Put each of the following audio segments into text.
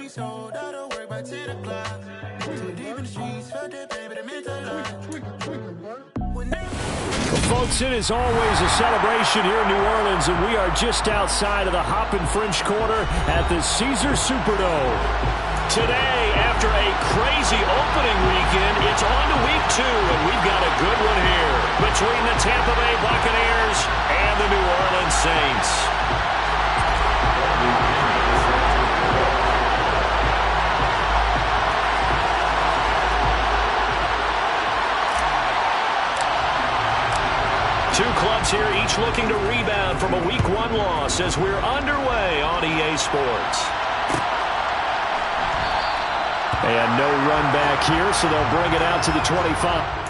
so that'll work by 10 o'clock. Too deep in the streets, felt that pain, but it meant a lot. Well, folks, it is always a celebration here in New Orleans, and we are just outside of the Hoppin' French Quarter at the Caesars Superdome. Today, after a crazy opening weekend, it's on to week 2, and we've got a good one here between the Tampa Bay Buccaneers and the New Orleans Saints. Two clubs here, each looking to rebound from a Week 1 loss as we're underway on EA Sports. And no run back here, so they'll bring it out to the 25.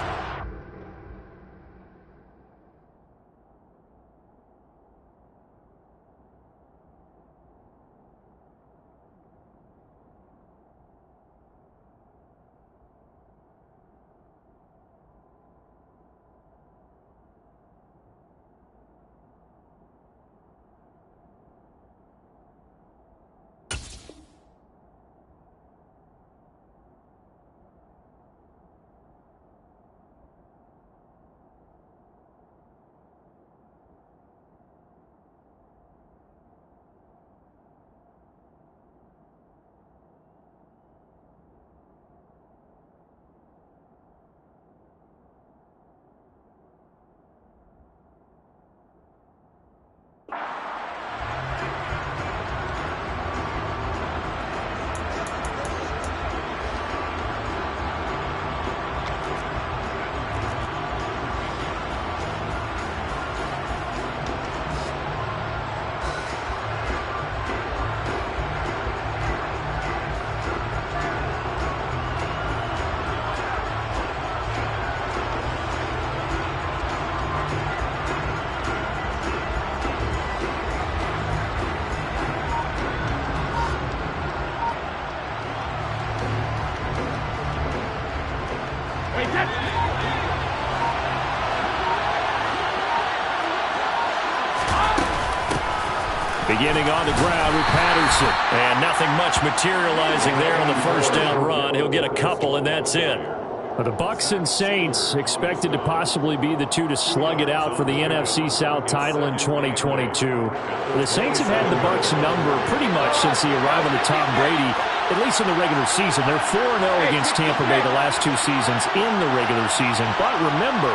Beginning on the ground with Patterson. And nothing much materializing there on the first down run. He'll get a couple, and that's it. The Bucs and Saints expected to possibly be the two to slug it out for the NFC South title in 2022. The Saints have had the Bucs number pretty much since the arrival of Tom Brady, at least in the regular season. They're 4-0 against Tampa Bay the last 2 seasons in the regular season. But remember,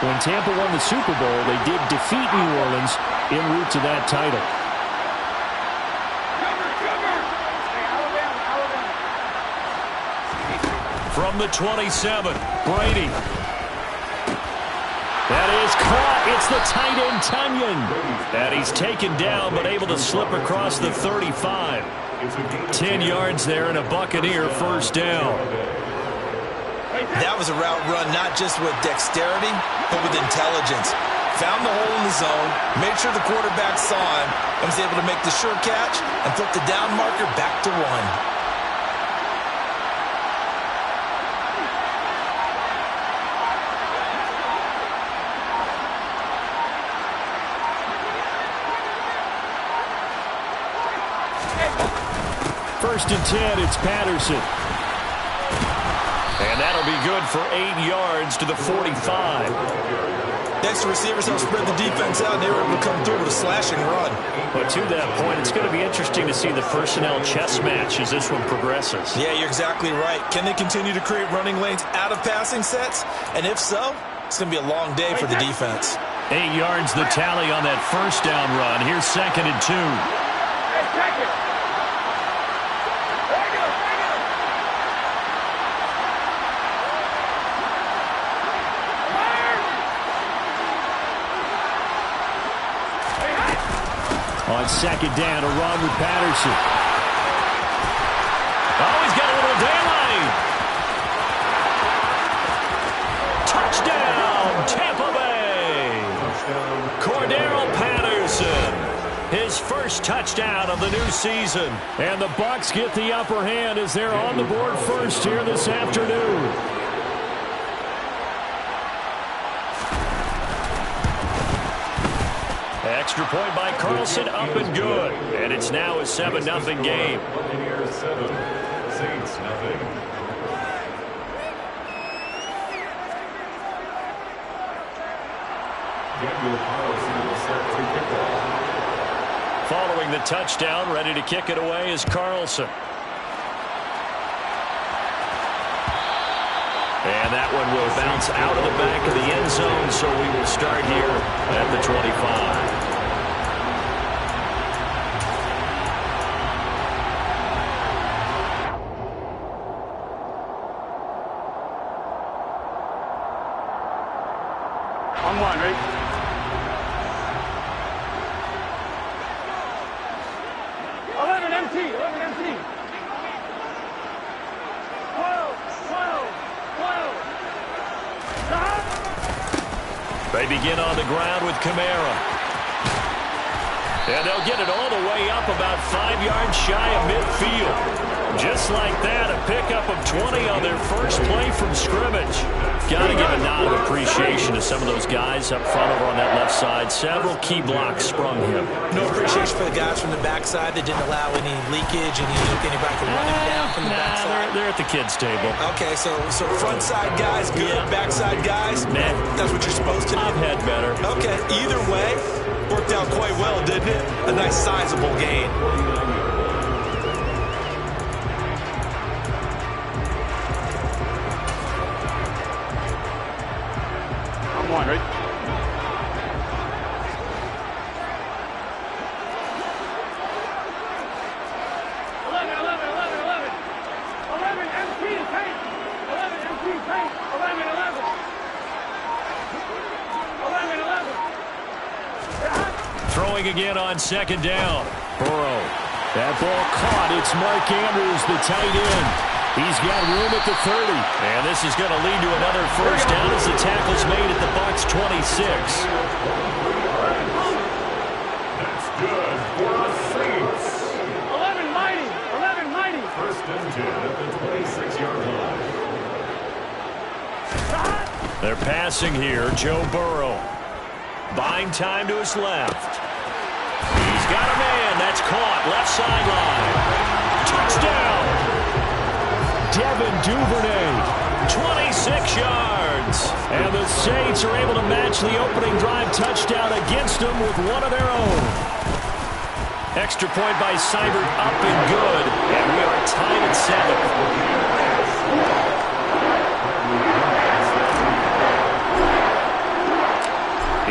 when Tampa won the Super Bowl, they did defeat New Orleans en route to that title. From the 27, Brady. That is caught. It's the tight end, Tunyon. And he's taken down, but able to slip across the 35. 10 yards there and a Buccaneer first down. That was a route run not just with dexterity, but with intelligence. Found the hole in the zone, made sure the quarterback saw him, and was able to make the sure catch and flip the down marker back to 1. First and 10, it's Patterson. And that'll be good for 8 yards to the 45. Next, the receivers help spread the defense out, and they were able to come through with a slashing run. But to that point, it's going to be interesting to see the personnel chess match as this one progresses. Yeah, you're exactly right. Can they continue to create running lanes out of passing sets? And if so, it's going to be a long day for the defense. 8 yards the tally on that first down run. Here's 2nd and 2. On 2nd down, a run with Patterson. Oh, he's got a little daylight. Touchdown, Tampa Bay. Cordarrelle Patterson, his first touchdown of the new season. And the Bucs get the upper hand as they're on the board first here this afternoon. Extra point by Carlson, up and good. And it's now a 7-0 game. Saints, nothing. Daniel Carlson will set to kick off. Following the touchdown, ready to kick it away is Carlson. And that one will bounce out of the back of the end zone, so we will start here at the 25. On one, ready? Empty. 12. They begin on the ground with Kamara. And they'll get it all the way up about 5 yards shy of midfield. Just like that, a pickup of 20 on their first play from scrimmage. Got to give a nod of appreciation to some of those guys up front over on that left side. Several key blocks sprung him. No appreciation for the guys from the backside that didn't allow any leakage, anybody from running down from the backside. They're at the kids' table. Okay, so front side guys good, backside guys, Nah. that's what you're supposed to do. I've had better. Okay, either way, worked out quite well, didn't it? A nice sizable gain. One, right? Throwing again on second down. Burrow. That ball caught. It's Mark Andrews, the tight end. He's got room at the 30. And this is going to lead to another first down as the tackle's made at the Bucs 26. That's good for the Saints. 11 mighty. First and 10 at the 26-yard line. They're passing here. Joe Burrow. Buying time to his left. He's got a man. That's caught. Left sideline. Touchdown. Devin Duvernay, 26 yards. And the Saints are able to match the opening drive touchdown against them with one of their own. Extra point by Seibert up and good. And we are tied at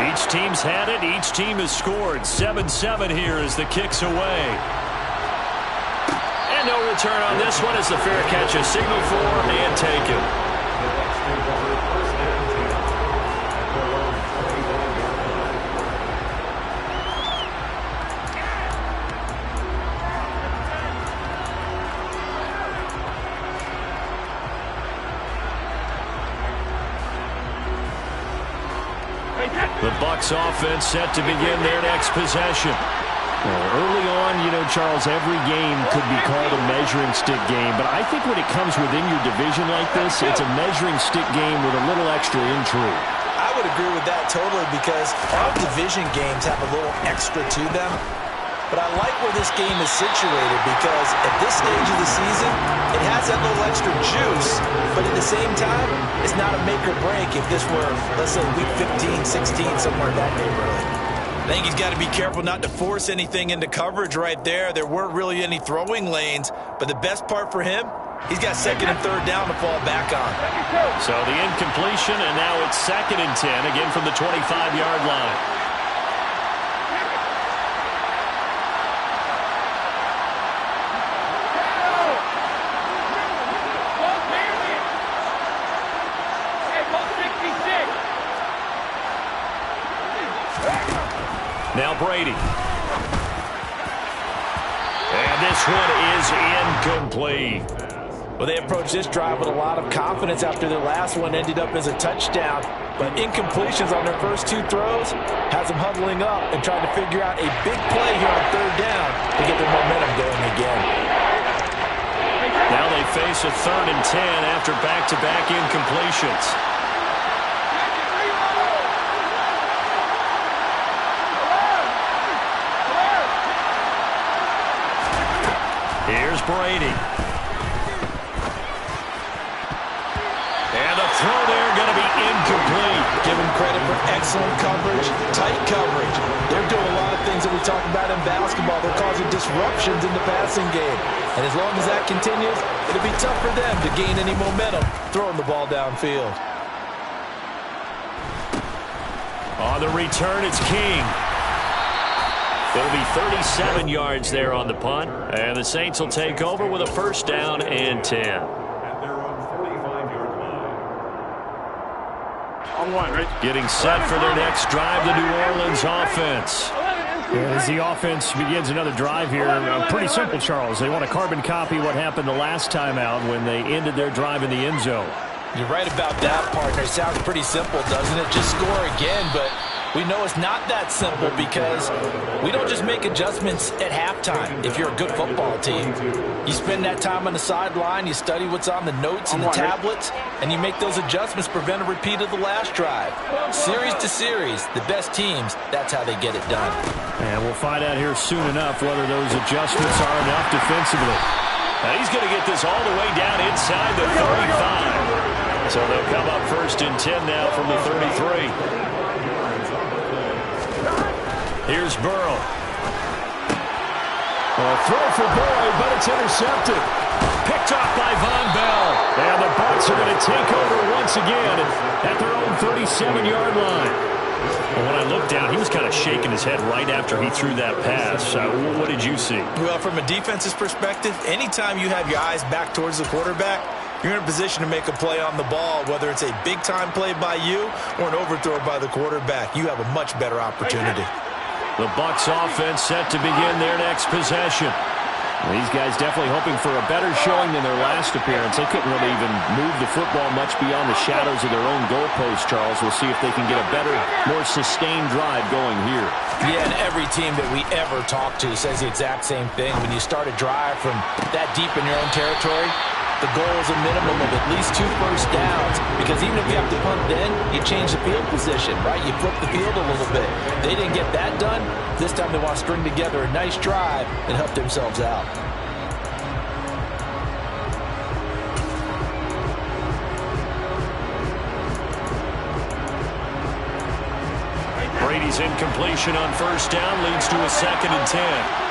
7. Each team's had it. Each team has scored. 7-7 here as the kick's away. No return on this one as the fair catch is signaled for and taken. The Bucs offense set to begin their next possession. Well, early on, Charles, every game could be called a measuring stick game, but I think when it comes within your division like this, it's a measuring stick game with a little extra intrigue. I would agree with that totally because all division games have a little extra to them. But I like where this game is situated because at this stage of the season, it has that little extra juice, but at the same time, it's not a make or break if this were, let's say, week 15, 16, somewhere in that neighborhood. I think he's got to be careful not to force anything into coverage right there. There weren't really any throwing lanes, but the best part for him, he's got second and third down to fall back on. So the incompletion, and now it's 2nd and 10, again from the 25-yard line. Now Brady. And this one is incomplete. Well, they approached this drive with a lot of confidence after their last one ended up as a touchdown. But incompletions on their first two throws has them huddling up and trying to figure out a big play here on third down to get their momentum going again. Now they face a 3rd and 10 after back-to-back incompletions. Here's Brady. Excellent coverage, tight coverage. They're doing a lot of things that we talk about in basketball. They're causing disruptions in the passing game. And as long as that continues, it'll be tough for them to gain any momentum throwing the ball downfield. On the return, it's King. It'll be 37 yards there on the punt. And the Saints will take over with a first down and 10. At their own 45-yard line. On one, right? Getting set for their next drive, the New Orleans offense. As the offense begins another drive here, pretty simple, Charles. They want to carbon copy what happened the last time out when they ended their drive in the end zone. You're right about that, partner. It sounds pretty simple, doesn't it? Just score again, but we know it's not that simple because we don't just make adjustments at halftime. If you're a good football team, you spend that time on the sideline, you study what's on the notes and the tablets, and you make those adjustments, prevent a repeat of the last drive. Series to series, the best teams, that's how they get it done. And we'll find out here soon enough whether those adjustments are enough defensively. Now he's going to get this all the way down inside the 35. So they'll come up first and 10 now from the 33. Here's Burrow. A throw for Boyd, but it's intercepted. Picked off by Von Bell. And the Bucs are going to take over once again at their own 37-yard line. Well, when I looked down, he was kind of shaking his head right after he threw that pass. What did you see? Well, from a defense's perspective, anytime you have your eyes back towards the quarterback, you're in a position to make a play on the ball, whether it's a big-time play by you or an overthrow by the quarterback. You have a much better opportunity. The Bucs offense set to begin their next possession. These guys definitely hoping for a better showing than their last appearance. They couldn't really even move the football much beyond the shadows of their own goalpost, Charles. We'll see if they can get a better, more sustained drive going here. Yeah, and every team that we ever talk to says the exact same thing. When you start a drive from that deep in your own territory, the goal is a minimum of at least 2 first downs, because even if you have to punt then, you change the field position, right? You flip the field a little bit. They didn't get that done. This time they want to string together a nice drive and help themselves out. Brady's incompletion on first down leads to a 2nd and 10.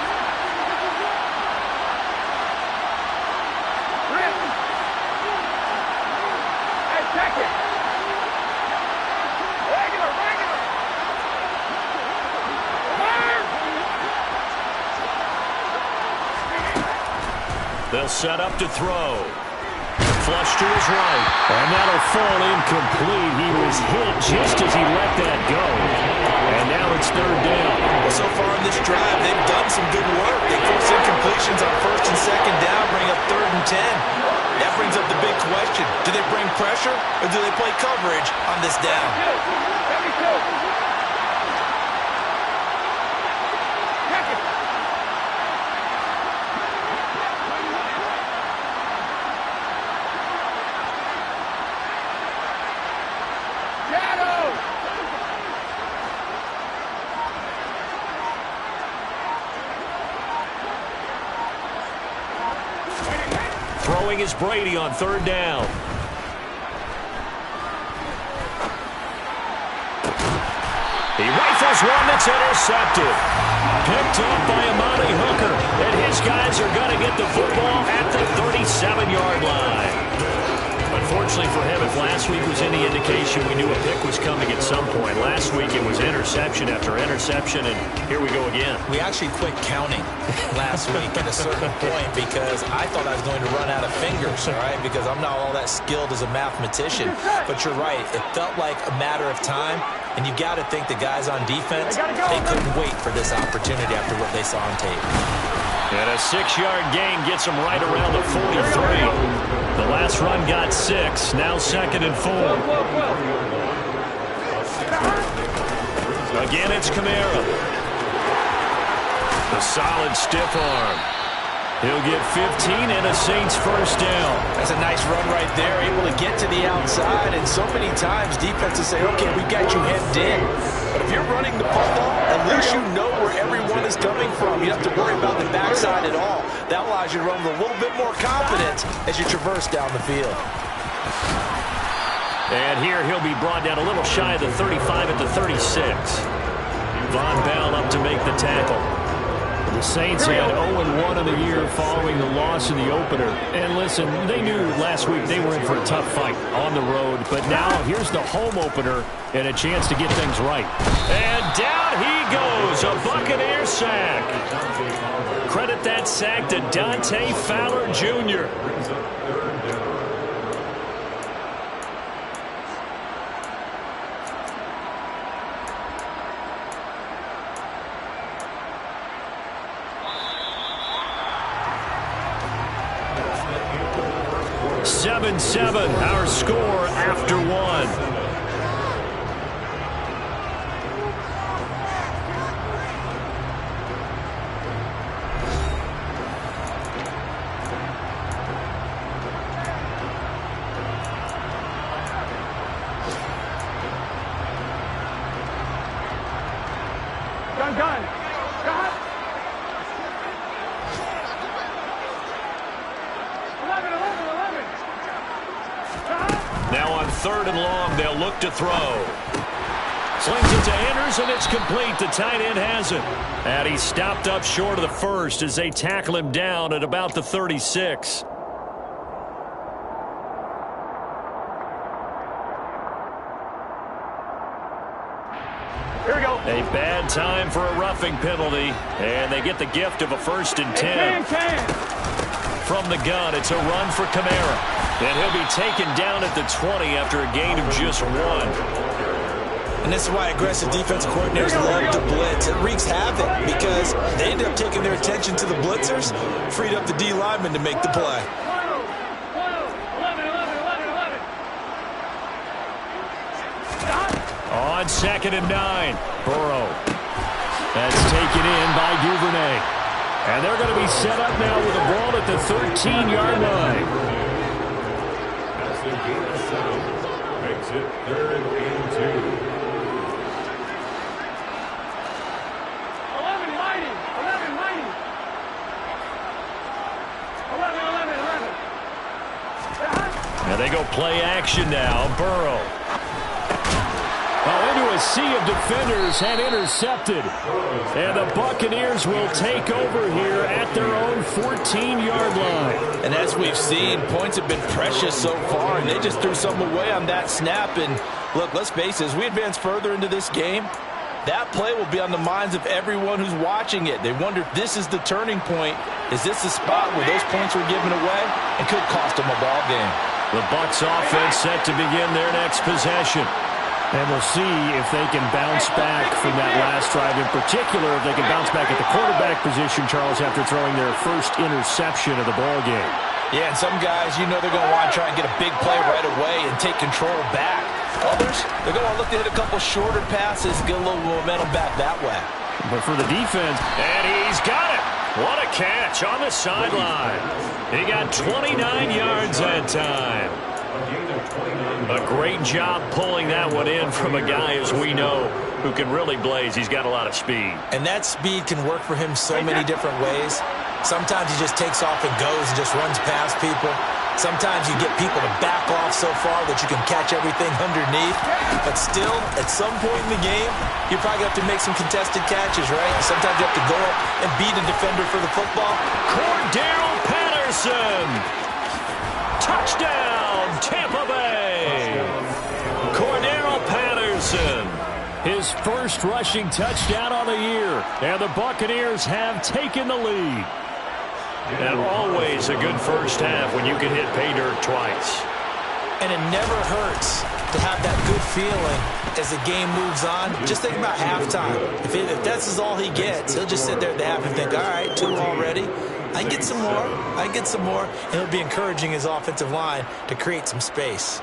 They'll set up to throw. Flush to his right. And that'll fall incomplete. He was hit just as he let that go. And now it's 3rd down. Well, so far in this drive, they've done some good work. They forced incompletions on 1st and 2nd down, bring up 3rd and 10. That brings up the big question. Do they bring pressure or do they play coverage on this down? Throwing is Brady on 3rd down. He rifles one that's intercepted. Picked up by Amani Hooker. And his guys are going to get the football at the 37-yard line. Unfortunately for him, if last week was any indication, we knew a pick was coming at some point. Last week it was interception after interception, and here we go again. We actually quit counting last week at a certain point because I thought I was going to run out of fingers, all right, because I'm not all that skilled as a mathematician. But you're right. It felt like a matter of time, and you got to think the guys on defense, they couldn't wait for this opportunity after what they saw on tape. And a 6-yard gain gets them right around the 43. The last run got 6. Now 2nd and 4. Again, it's Kamara. The solid stiff arm. He'll get 15 and a Saints first down. That's a nice run right there, able to get to the outside. And so many times defenses say, okay, we got you hemmed in. But if you're running the football, at least you know where everyone is coming from. You don't have to worry about the backside at all. That allows you to run with a little bit more confidence as you traverse down the field. And here he'll be brought down a little shy of the 35 at the 36. Von Bell up to make the tackle. The Saints had 0-1 in the year following the loss in the opener. And listen, they knew last week they were in for a tough fight on the road. But now here's the home opener and a chance to get things right. And down he goes, a Buccaneer sack. Credit that sack to Dante Fowler Jr. Our score after one. Gun. Now on 3rd and long, they'll look to throw. Slings it to Anderson. It's complete. The tight end has it. And he stopped up short of the first as they tackle him down at about the 36. Here we go. A bad time for a roughing penalty. And they get the gift of a 1st and 10. From the gun, it's a run for Kamara. And he'll be taken down at the 20 after a gain of just 1. And this is why aggressive defensive coordinators love to blitz. It wreaks havoc because they end up taking their attention to the blitzers, freed up the D lineman to make the play. 11. On 2nd and 9, Burrow. That's taken in by Duvernay. And they're going to be set up now with the ball at the 13-yard line. Makes it 3rd and 2. 11 mighty. 11. And they go play action now. Burrow. Into a sea of defenders and intercepted. And the Buccaneers will take over here at their own 14-yard line. And as we've seen, points have been precious so far, and they just threw something away on that snap. And look, let's face it, as we advance further into this game, that play will be on the minds of everyone who's watching it. They wonder if this is the turning point. Is this the spot where those points were given away? It could cost them a ball game. The Bucs offense set to begin their next possession. And we'll see if they can bounce back from that last drive. In particular, if they can bounce back at the quarterback position, Charles, after throwing their first interception of the ball game. Yeah, and some guys, you know they're going to want to try and get a big play right away and take control back. Others, they're going to look to hit a couple shorter passes, get a little momentum back that way. But for the defense, and he's got it. What a catch on the sideline. He got 29 yards that time. A great job pulling that one in from a guy, as we know, who can really blaze. He's got a lot of speed. And that speed can work for him so many different ways. Sometimes he just takes off and goes and just runs past people. Sometimes you get people to back off so far that you can catch everything underneath. But still, at some point in the game, you probably have to make some contested catches, right? Sometimes you have to go up and beat a defender for the football. Cordero Patterson. Touchdown, Tampa Bay. Cordero Patterson. His first rushing touchdown on the year. And the Buccaneers have taken the lead. And always a good first half when you can hit pay dirt twice. And it never hurts to have that good feeling as the game moves on. Just think about halftime. If that's all he gets, he'll just sit there at the half and think, all right, 2 already. I can get some more. And he'll be encouraging his offensive line to create some space.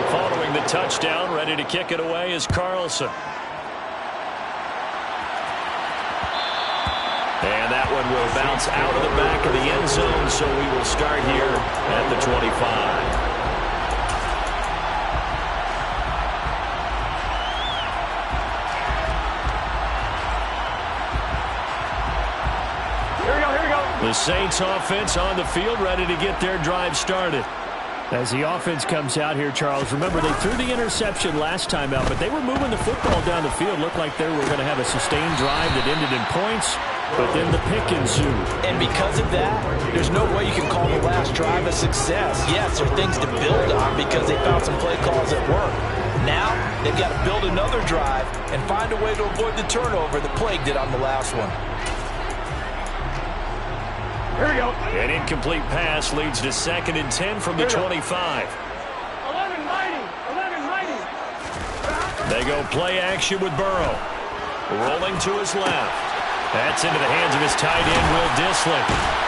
Following the touchdown, ready to kick it away is Carlson. And that one will bounce out of the back of the end zone, so we will start here at the 25. The Saints offense on the field, ready to get their drive started. As the offense comes out here, Charles, remember they threw the interception last time out, but they were moving the football down the field. Looked like they were going to have a sustained drive that ended in points, but then the pick ensued. And because of that, there's no way you can call the last drive a success. Yes, there are things to build on because they found some play calls that work. Now, they've got to build another drive and find a way to avoid the turnover that plagued it on the last one. Here we go. An incomplete pass leads to 2nd and 10 from the 25. 11 mighty. They go play action with Burrow. Rolling to his left. That's into the hands of his tight end, Will Dissly.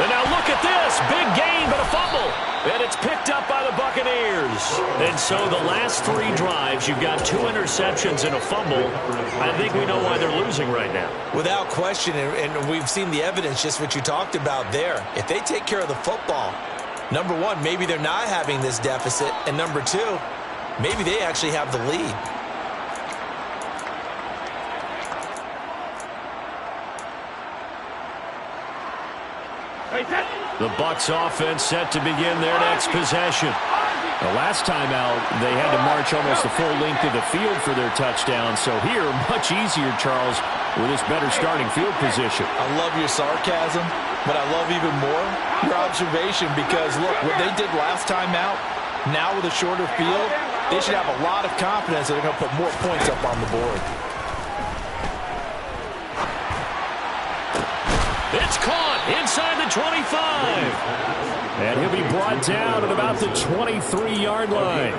And now look at this. Big gain, but a fumble. And it's picked up by the Buccaneers. And so the last 3 drives, you've got 2 interceptions and a fumble. I think we know why they're losing right now. Without question, and we've seen the evidence, just what you talked about there. If they take care of the football, number one, maybe they're not having this deficit. And number 2, maybe they actually have the lead. The Bucs offense set to begin their next possession. The last time out, they had to march almost the full length of the field for their touchdown. So here, much easier, Charles, with this better starting field position. I love your sarcasm, but I love even more your observation because, look, what they did last time out, now with a shorter field, they should have a lot of confidence that they're going to put more points up on the board. It's caught inside the 25. And he'll be brought down at about the 23-yard line.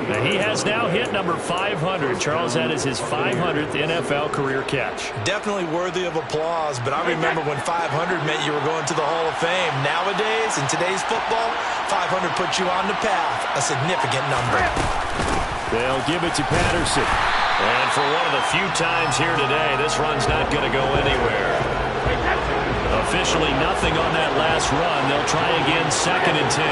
And he has now hit number 500. Charles, that is his 500th NFL career catch. Definitely worthy of applause, but I remember when 500 meant you were going to the Hall of Fame. Nowadays, in today's football, 500 puts you on the path, a significant number. They'll give it to Patterson. And for one of the few times here today, this run's not going to go anywhere. Officially nothing on that last run. They'll try again, 2nd and 10.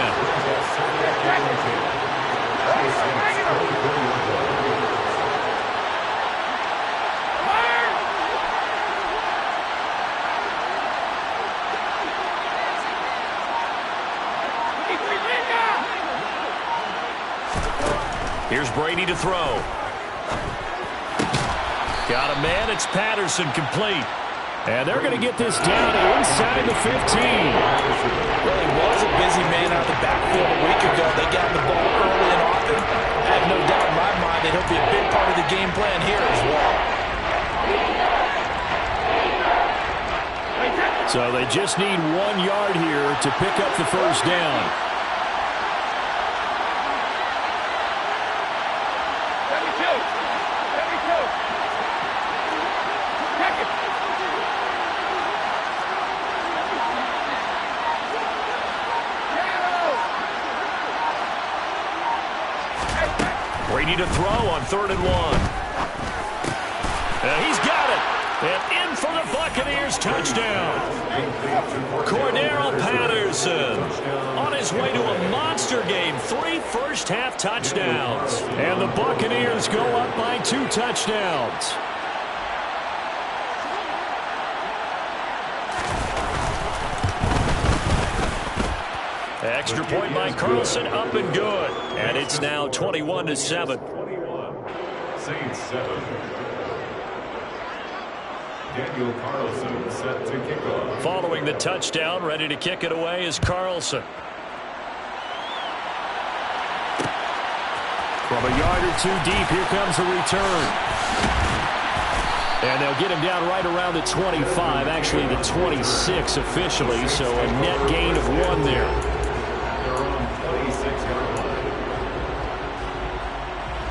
Here's Brady to throw. Got a man. It's Patterson, complete. And they're going to get this down inside the 15. Well, he was a busy man out of the backfield a week ago. They got the ball early and often. I have no doubt in my mind that he'll be a big part of the game plan here as well. So they just need 1 yard here to pick up the first down. Brady to throw on 3rd and 1. He's got it. And in for the Buccaneers touchdown. Cordarrelle Patterson on his way to a monster game. 3 first-half touchdowns. And the Buccaneers go up by 2 touchdowns. Extra point by Carlson, up and good. And it's now 21-7. 21, Saints 7. Daniel Carlson set to kick off. Following the touchdown, ready to kick it away is Carlson. From a yard or 2 deep, here comes the return. And they'll get him down right around the 25, actually the 26 officially, so a net gain of 1 there.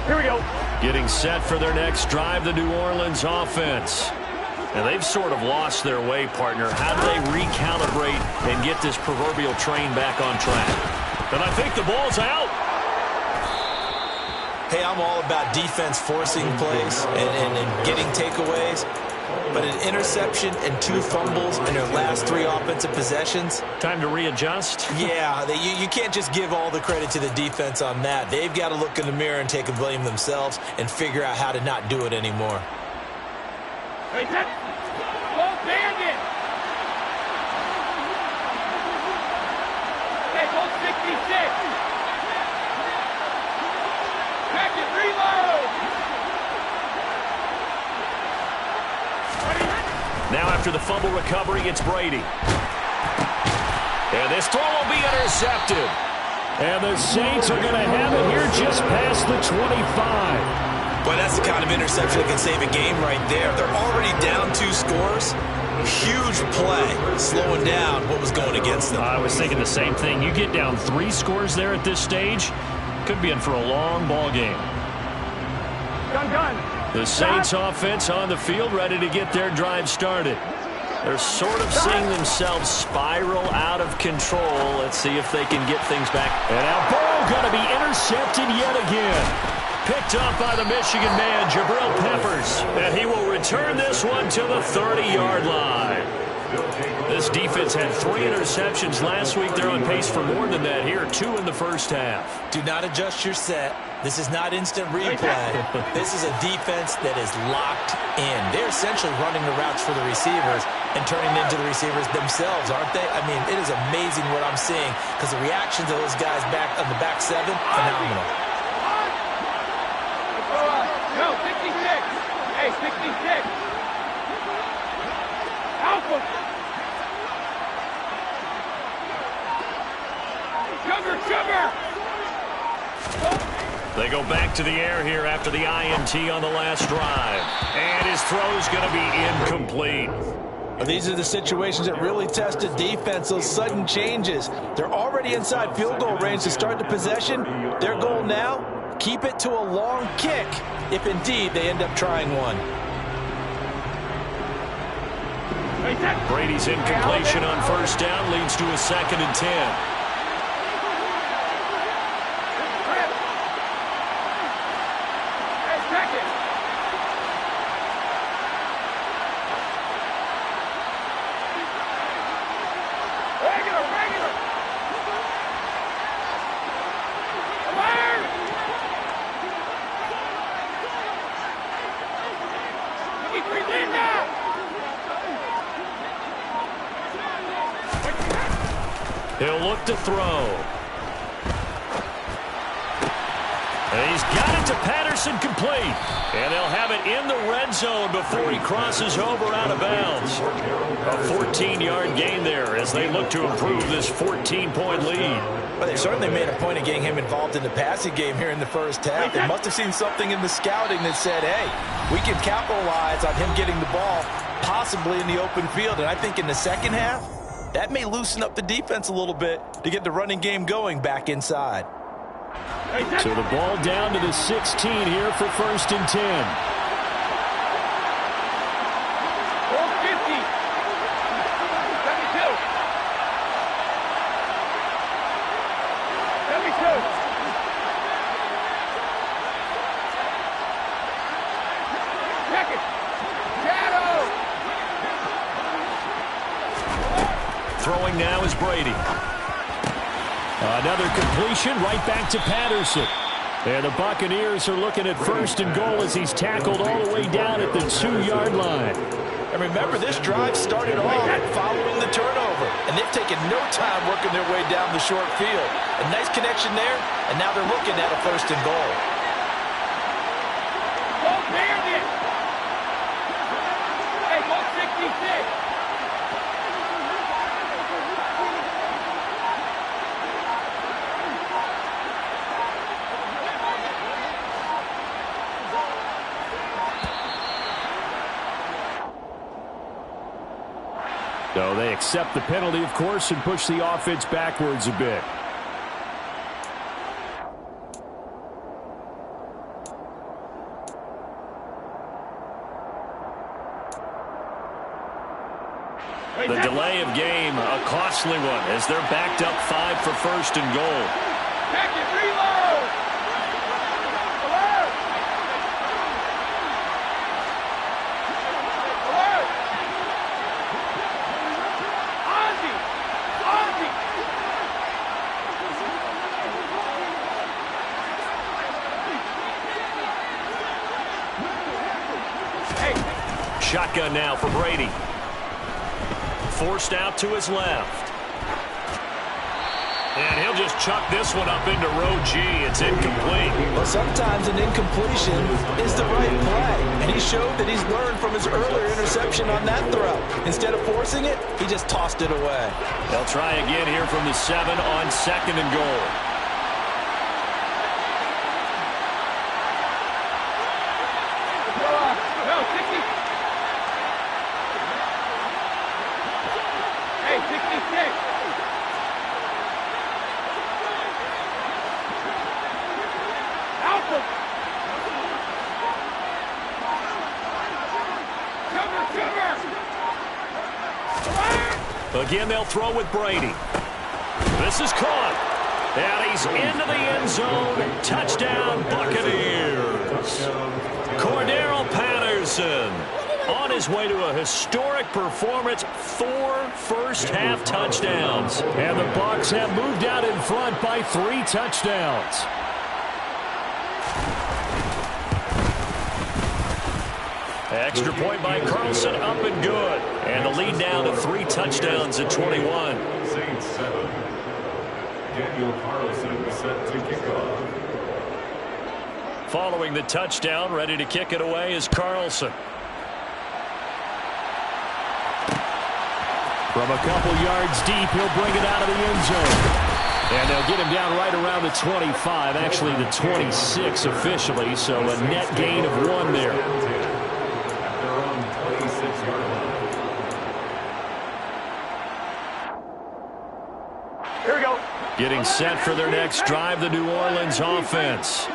Here we go. Getting set for their next drive, the New Orleans offense. And they've sort of lost their way, partner. How do they recalibrate and get this proverbial train back on track? And I think the ball's out. Hey, I'm all about defense forcing plays and getting takeaways. But an interception and 2 fumbles in their last 3 offensive possessions. Time to readjust? Yeah, you can't just give all the credit to the defense on that. They've got to look in the mirror and take a blame themselves and figure out how to not do it anymore. Hey, go bandit! Second, reload. Now after the fumble recovery, it's Brady. And this throw will be intercepted. And the Saints are going to have it here just past the 25. But that's the kind of interception that can save a game right there. They're already down 2 scores. Huge play, slowing down what was going against them. I was thinking the same thing. You get down 3 scores there at this stage, could be in for a long ball game. Gun. The Saints offense on the field, ready to get their drive started. They're sort of seeing themselves spiral out of control. Let's see if they can get things back. And now Burrow going to be intercepted yet again. Picked up by the Michigan man, Jabril Peppers. And he will return this one to the 30-yard line. This defense had 3 interceptions last week. They're on pace for more than that here. 2 in the first half. Do not adjust your set. This is not instant replay. This is a defense that is locked in. They're essentially running the routes for the receivers and turning into the receivers themselves, aren't they? I mean, it is amazing what I'm seeing because the reactions of those guys back on the back 7, phenomenal. No, 66. Hey, 66. Alpha. Sugar. They go back to the air here after the INT on the last drive. And his throw's going to be incomplete. These are the situations that really test a defense, those sudden changes. They're already inside field goal range to start the possession. Their goal now, keep it to a long kick, if indeed they end up trying one. Brady's incompletion on first down leads to a 2nd and 10. He'll look to throw. And he's got it to Patterson, complete. And they'll have it in the red zone before he crosses over out of bounds. A 14-yard gain there as they look to improve this 14-point lead. Well, they certainly made a point of getting him involved in the passing game here in the first half. They must have seen something in the scouting that said, hey, we can capitalize on him getting the ball possibly in the open field. And I think in the second half, that may loosen up the defense a little bit to get the running game going back inside. So the ball down to the 16 here for 1st and 10. 450. 72. Second. Shadow. Throwing now is Brady. Another completion right back to Patterson. And the Buccaneers are looking at 1st and goal as he's tackled all the way down at the 2-yard line. And remember, this drive started off following the turnover. And they've taken no time working their way down the short field. A nice connection there, and now they're looking at a 1st and goal. Don't damn it. Hey, 166. So they accept the penalty, of course, and push the offense backwards a bit. The delay of game, a costly one, as they're backed up 5 for 1st and goal. Second, reload. Alert. Alert. Ozzy. Hey. Shotgun now for Brady. Forced out to his left. And he'll just chuck this one up into row G. It's incomplete. Well, sometimes an incompletion is the right play. And he showed that he's learned from his earlier interception on that throw. Instead of forcing it, he just tossed it away. They'll try again here from the 7 on 2nd and goal. No, 60. Hey, 66. Alpha. Cover. Again, they'll throw with Brady. This is caught. And he's into the end zone. Touchdown, Buccaneers. Cordero Patterson on his way to a historic performance. 4 first-half touchdowns. And the Bucs have moved out in front by 3 touchdowns. Extra point by Carlson, up and good. And the lead down to 3 touchdowns at 21. Saints 7. Daniel Carlson set to kick off. Following the touchdown, ready to kick it away is Carlson. From a couple yards deep, he'll bring it out of the end zone. And they'll get him down right around the 25, actually the 26 officially, so a net gain of 1 there. At their own 26-yard line. Here we go. Getting set for their next drive, the New Orleans offense.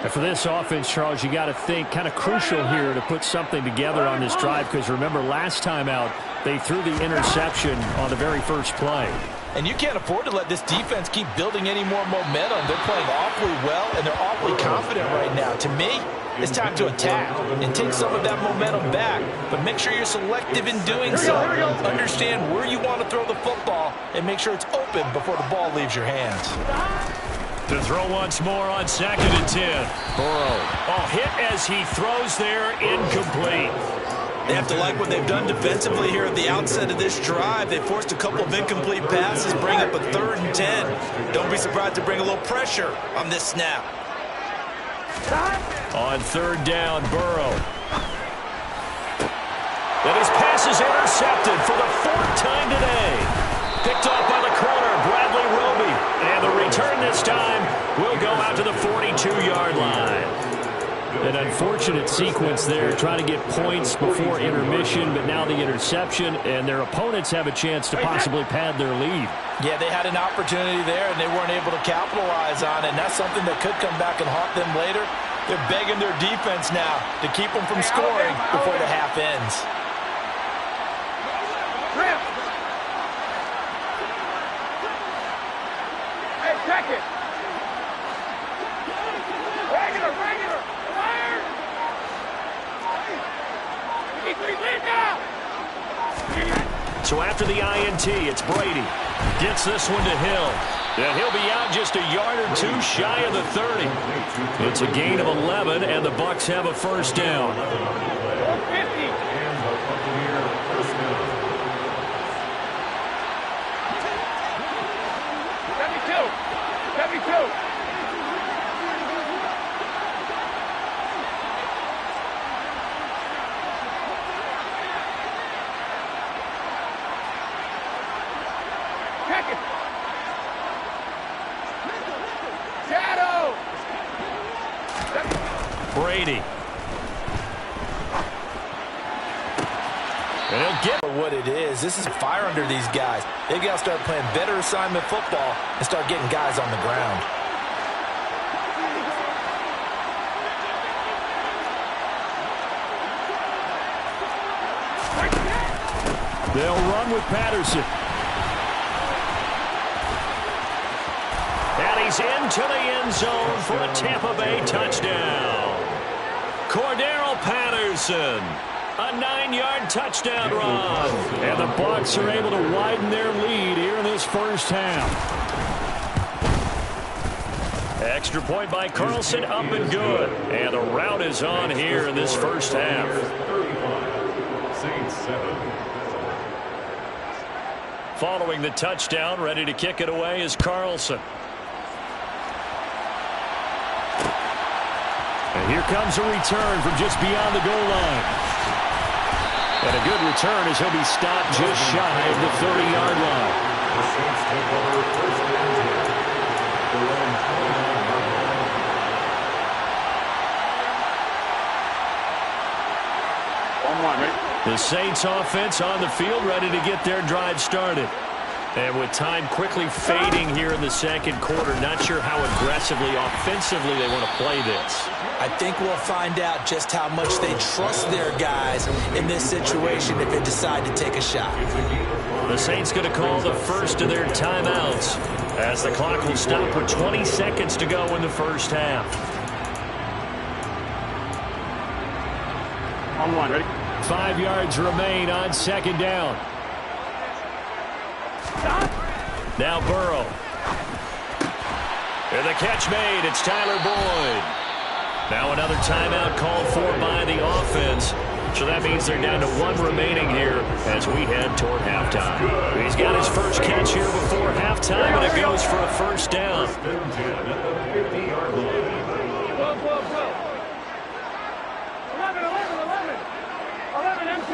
And for this offense, Charles, you got to think kind of crucial here to put something together on this drive, because remember last time out they threw the interception on the very first play. And you can't afford to let this defense keep building any more momentum. They're playing awfully well, and they're awfully confident right now. To me, it's time to attack and take some of that momentum back, but make sure you're selective in doing so. Understand where you want to throw the football and make sure it's open before the ball leaves your hands. To throw once more on 2nd and 10. Burrow. Oh, hit as he throws there, incomplete. They have to like what they've done defensively here at the outset of this drive. They forced a couple of incomplete passes, bring up a 3rd and 10. Don't be surprised to bring a little pressure on this snap. On 3rd down, Burrow. And his pass is intercepted for the 4th time today. Picked off by the corner, Bradley Roby. And the return this time will go out to the 42-yard line. An unfortunate sequence there, trying to get points before intermission, but now the interception, and their opponents have a chance to possibly pad their lead. Yeah, they had an opportunity there, and they weren't able to capitalize on it, and that's something that could come back and haunt them later. They're begging their defense now to keep them from scoring before the half ends. Hey, check it. Regular. Fire. So after the INT, it's Brady. Gets this one to Hill. And he'll be out just a yard or 2 shy of the 30. It's a gain of 11, and the Bucs have a first down. 450. And the Buccaneer first down. 72. Check it. Shadow. Brady. And he'll get What it is, this is fire under these guys. They got to start playing better assignment football and start getting guys on the ground. They'll run with Patterson. And he's into the end zone for a Tampa Bay touchdown. Cordero Patterson. A 9-yard touchdown run. And the Bucs are able to widen their lead here in this first half. Extra point by Carlson, up and good. And the route is on here in this first half. 35. Saints 7. Following the touchdown, ready to kick it away is Carlson. And here comes a return from just beyond the goal line. And a good return as he'll be stopped just shy of the 30-yard line. The Saints take over first and 10. Their own 29-yard line. The Saints offense on the field, ready to get their drive started. And with time quickly fading here in the second quarter, not sure how aggressively, offensively they want to play this. I think we'll find out just how much they trust their guys in this situation if they decide to take a shot. The Saints going to call the first of their timeouts as the clock will stop with 20 seconds to go in the first half. On one, ready? 5 yards remain on second down. Now Burrow. And the catch made. It's Tyler Boyd. Now another timeout called for by the offense. So that means they're down to one remaining here as we head toward halftime. He's got his first catch here before halftime, and it goes for a first down. First and 10 at the 50-yard line. Whoa. 11 MP.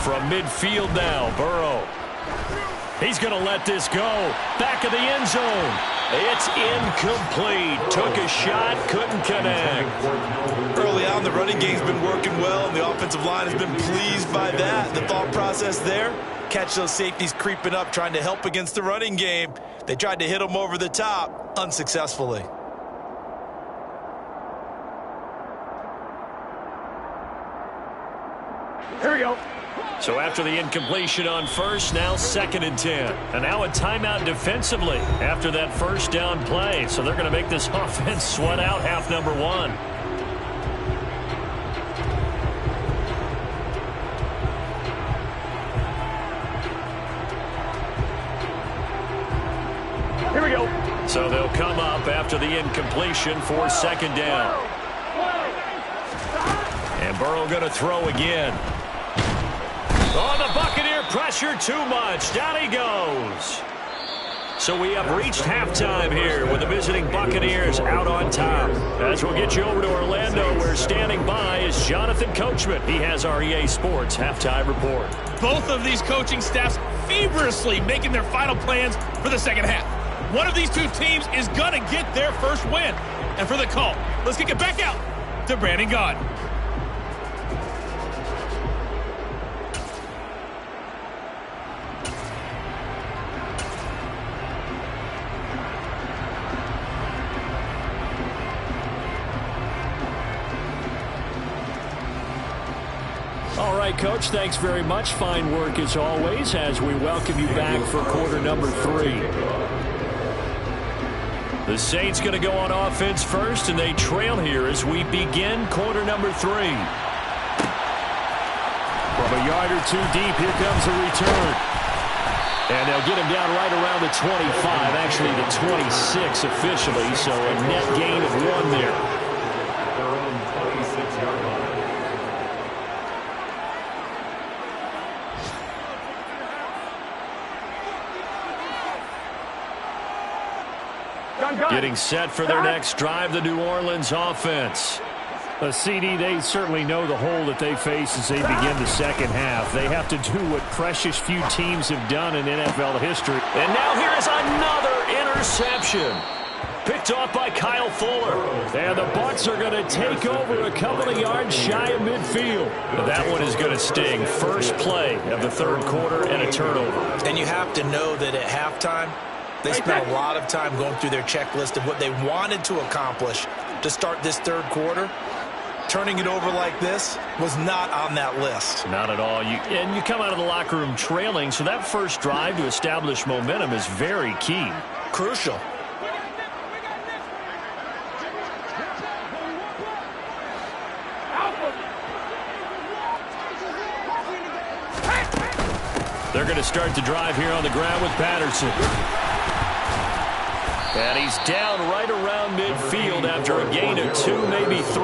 From midfield now, Burrow. He's going to let this go. Back of the end zone. It's incomplete. Took a shot, couldn't connect. Early on, the running game's been working well, and the offensive line has been pleased by that. The thought process there, catch those safeties creeping up, trying to help against the running game. They tried to hit them over the top, unsuccessfully. Here we go. So after the incompletion on first, now second and 10. And now a timeout defensively after that first down play. So they're going to make this offense sweat out half number one. Here we go. So they'll come up after the incompletion for second down. And Burrow going to throw again. Oh, the Buccaneer pressure too much. Down he goes. So we have reached halftime here with the visiting Buccaneers out on top. As we'll get you over to Orlando, where standing by is Jonathan Coachman. He has our EA Sports halftime report. Both of these coaching staffs feverishly making their final plans for the second half. One of these two teams is going to get their first win. And for the call, let's kick it back out to Brandon Gaudin. All right, Coach, thanks very much. Fine work as always as we welcome you back for quarter number 3. The Saints going to go on offense first, and they trail here as we begin quarter number 3. From a yard or two deep, here comes a return. And they'll get him down right around the 25, actually the 26 officially, so a net gain of 1 there. Their own 26-yard line. Getting set for their next drive, the New Orleans offense. CD, they certainly know the hole that they face as they begin the second half. They have to do what precious few teams have done in NFL history. And now here is another interception. Picked off by Kyle Fuller. And the Bucs are going to take over a couple of yards shy of midfield. But that one is going to sting. First play of the third quarter and a turnover. And you have to know that at halftime, they spent a lot of time going through their checklist of what they wanted to accomplish to start this third quarter. Turning it over like this was not on that list. Not at all. And you come out of the locker room trailing, so that first drive to establish momentum is very key. Crucial. They're going to start the drive here on the ground with Patterson. And he's down right around midfield after a gain of 2, maybe 3.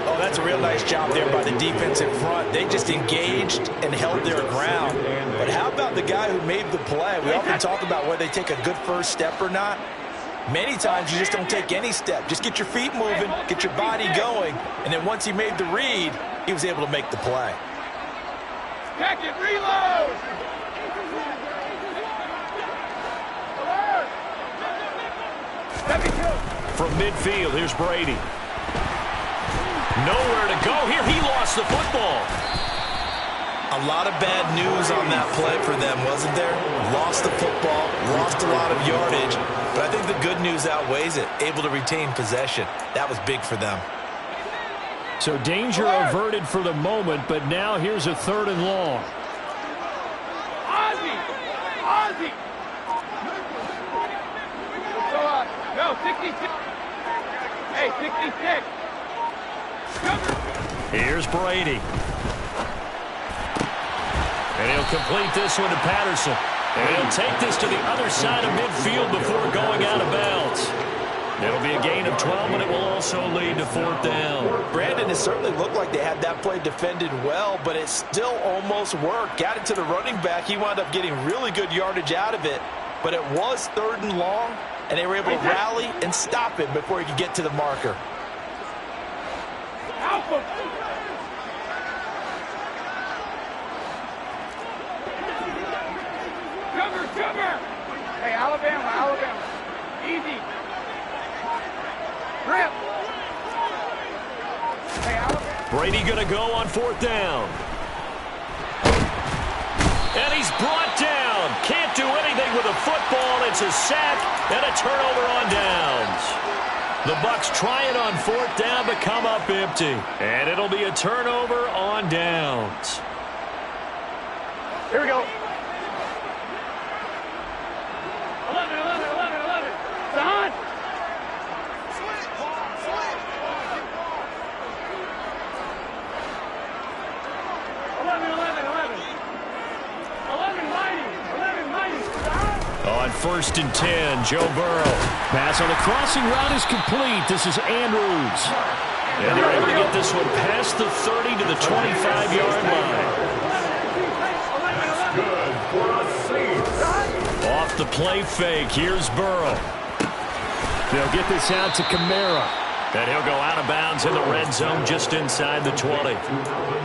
Oh, that's That's a real nice job there by the defense in front. They just engaged and held their ground. But how about the guy who made the play? We often talk about whether they take a good first step or not. Many times you just don't take any step. Just get your feet moving, get your body going, and then once he made the read, he was able to make the play. Check it, reload! From midfield, here's Brady. Nowhere to go here. He lost the football. A lot of bad news on that play for them, wasn't there? Lost the football, lost a lot of yardage, but I think the good news outweighs it. Able to retain possession. That was big for them. So danger averted for the moment, but now here's a 3rd and long. Ozzie! Ozzie! So, no, 66. Hey, 66. Here's Brady. And he'll complete this one to Patterson. And he'll take this to the other side of midfield before going out of bounds. It'll be a gain of 12, and it will also lead to 4th down. Brandon, it certainly looked like they had that play defended well, but it still almost worked. Got it to the running back. He wound up getting really good yardage out of it, but it was 3rd and long, and they were able to rally and stop him before he could get to the marker. Cover! Hey, Alabama. Easy. Grip. Hey, Alabama. Brady going to go on 4th down. And he's brought down. Can't do anything with a football. It's a sack and a turnover on downs. The Bucs try it on 4th down, but come up empty. And it'll be a turnover on downs. Here we go. 11. Son! 11 mighty. On 1st and 10, Joe Burrow. Pass on the crossing route is complete. This is Andrews. And they're able to get this one past the 30 to the 25-yard line. Good for a Saints. Off the play fake, here's Burrow. They'll get this out to Kamara. And he'll go out of bounds in the red zone just inside the 20.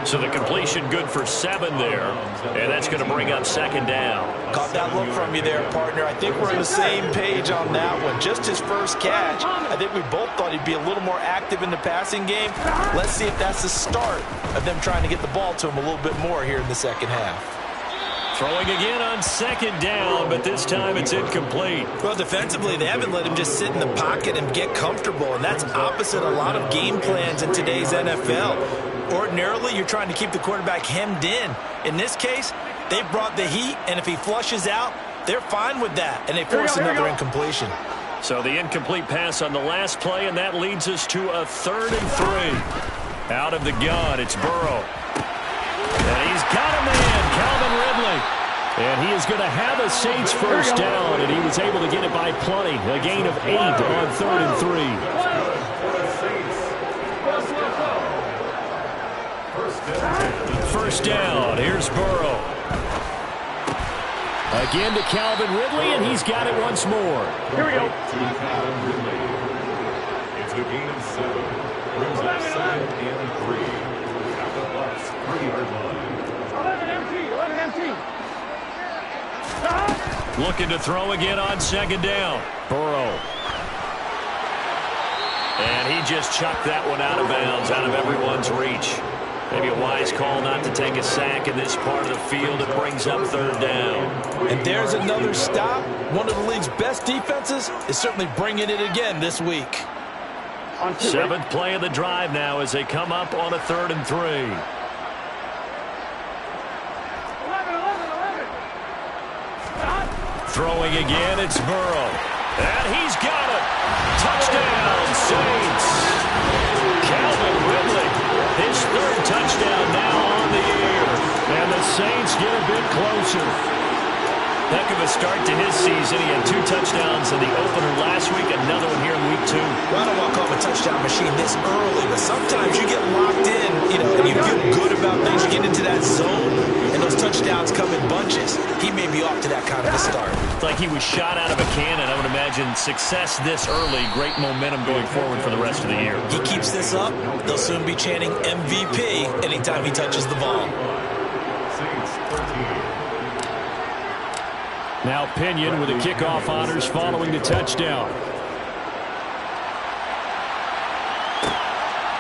So the completion good for 7 there. And that's going to bring up 2nd down. Caught that look from you there, partner. I think we're on the same page on that one. Just his first catch. I think we both thought he'd be a little more active in the passing game. Let's see if that's the start of them trying to get the ball to him a little bit more here in the second half. Throwing again on 2nd down, but this time it's incomplete. Well, defensively, they haven't let him just sit in the pocket and get comfortable, and that's opposite a lot of game plans in today's NFL. Ordinarily, you're trying to keep the quarterback hemmed in. In this case, they brought the heat, and if he flushes out, they're fine with that, and they force another incompletion. So the incomplete pass on the last play, and that leads us to a 3rd and 3. Out of the gun, it's Burrow. And he's got a man, Calvin Ridley. And he is going to have a Saints first down, and he was able to get it by plenty. A gain of 8 on 3rd and 3. First down, here's Burrow. Again to Calvin Ridley, and he's got it once more. Here we go. Calvin Ridley. It's a gain of 7. Brings up 2nd and 3. At the Bucs 3-yard line. 11 empty. Looking to throw again on 2nd down. Burrow. And he just chucked that one out of bounds, out of everyone's reach. Maybe a wise call not to take a sack in this part of the field. It brings up 3rd down. And there's another stop. One of the league's best defenses is certainly bringing it again this week. 7th play of the drive now as they come up on a 3rd and 3. Throwing again, it's Burrow. And he's got it. Touchdown, Saints. Calvin Ridley, his 3rd touchdown now on the year. And the Saints get a bit closer. Heck of a start to his season. He had 2 touchdowns in the opener last week, another one here in week 2. Well, I don't want to call him a touchdown machine this early, but sometimes you get locked about things. You get into that zone, and those touchdowns come in bunches. He may be off to that kind of a start. It's like he was shot out of a cannon. I would imagine success this early, great momentum going forward for the rest of the year. He keeps this up, they'll soon be chanting MVP anytime he touches the ball. Now Pinion with the kickoff honors following the touchdown.